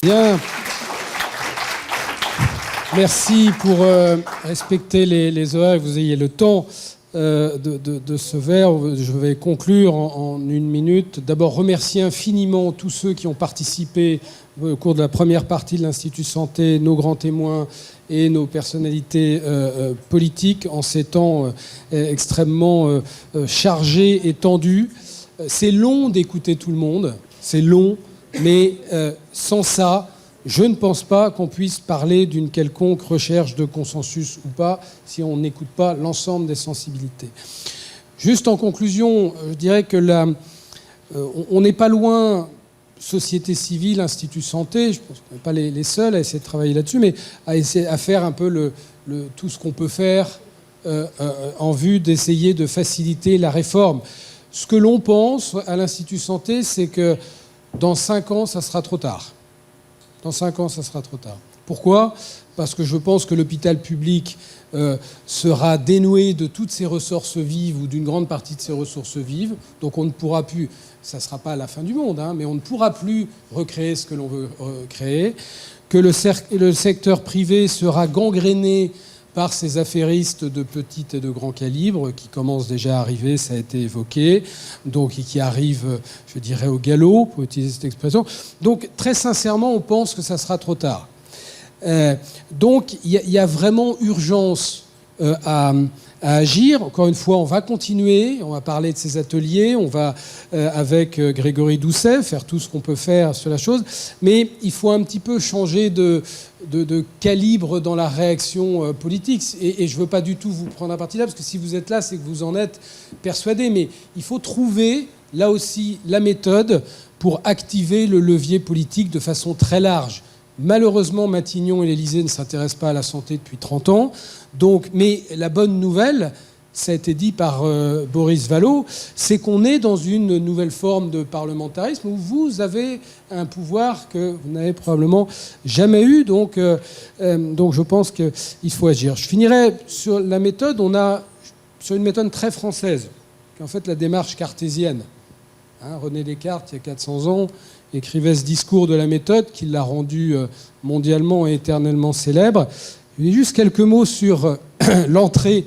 Bien. Merci pour respecter les horaires et que vous ayez le temps de ce verre. Je vais conclure en 1 minute. D'abord, remercier infiniment tous ceux qui ont participé au cours de la première partie de l'Institut Santé, nos grands témoins et nos personnalités politiques en ces temps extrêmement chargés et tendus. C'est long d'écouter tout le monde, c'est long, mais sans ça, je ne pense pas qu'on puisse parler d'une quelconque recherche de consensus ou pas si on n'écoute pas l'ensemble des sensibilités. Juste en conclusion, je dirais que on n'est pas loin, société civile, Institut Santé, je pense qu'on n'est pas les seuls à essayer de travailler là-dessus, mais à faire un peu tout ce qu'on peut faire en vue d'essayer de faciliter la réforme. Ce que l'on pense à l'Institut Santé, c'est que dans 5 ans, ça sera trop tard. Dans 5 ans, ça sera trop tard. Pourquoi ? Parce que je pense que l'hôpital public sera dénoué de toutes ses ressources vives ou d'une grande partie de ses ressources vives. Donc on ne pourra plus, ça ne sera pas la fin du monde, hein, mais on ne pourra plus recréer ce que l'on veut recréer. Que le secteur privé sera gangréné par ces affairistes de petit et de grand calibre qui commencent déjà à arriver, ça a été évoqué, donc, et qui arrivent, je dirais, au galop, pour utiliser cette expression. Donc, très sincèrement, on pense que ça sera trop tard. Donc, il y a vraiment urgence à agir. Encore une fois, on va continuer, on va parler de ces ateliers, on va, avec Grégory Doucet, faire tout ce qu'on peut faire sur la chose, mais il faut un petit peu changer de calibre dans la réaction politique. Et je ne veux pas du tout vous prendre à partie là, parce que si vous êtes là, c'est que vous en êtes persuadé, mais il faut trouver, là aussi, la méthode pour activer le levier politique de façon très large. Malheureusement, Matignon et l'Élysée ne s'intéressent pas à la santé depuis 30 ans. Donc, mais la bonne nouvelle, ça a été dit par Boris Vallaud, c'est qu'on est dans une nouvelle forme de parlementarisme où vous avez un pouvoir que vous n'avez probablement jamais eu. Donc je pense qu'il faut agir. Je finirai sur la méthode. On a sur une méthode très française, qui est en fait la démarche cartésienne. René Descartes, il y a 400 ans, écrivait ce discours de la méthode qui l'a rendu mondialement et éternellement célèbre. Je dis juste quelques mots sur l'entrée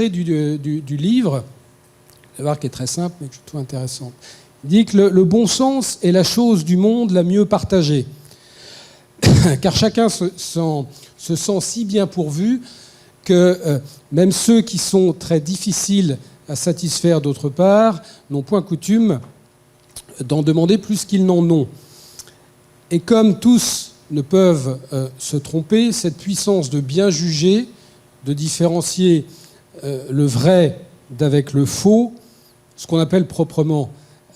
du livre, vous allez voir qui est très simple mais que je trouve intéressante. Il dit que le bon sens est la chose du monde la mieux partagée, car chacun se sent si bien pourvu que même ceux qui sont très difficiles à satisfaire d'autre part n'ont point coutume d'en demander plus qu'ils n'en ont. Et comme tous ne peuvent se tromper, cette puissance de bien juger, de différencier le vrai d'avec le faux, ce qu'on appelle proprement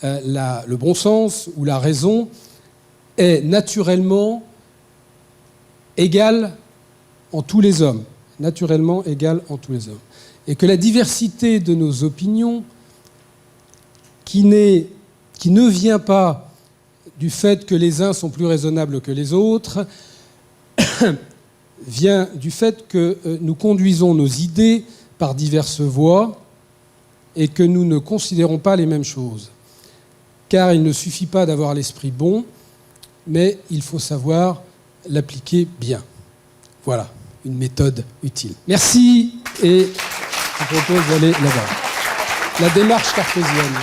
le bon sens ou la raison, est naturellement égale en tous les hommes. Naturellement égale en tous les hommes. Et que la diversité de nos opinions, qui ne vient pas du fait que les uns sont plus raisonnables que les autres, vient du fait que nous conduisons nos idées par diverses voies et que nous ne considérons pas les mêmes choses. Car il ne suffit pas d'avoir l'esprit bon, mais il faut savoir l'appliquer bien. Voilà, une méthode utile. Merci et je vous propose d'aller là-bas. La démarche cartésienne.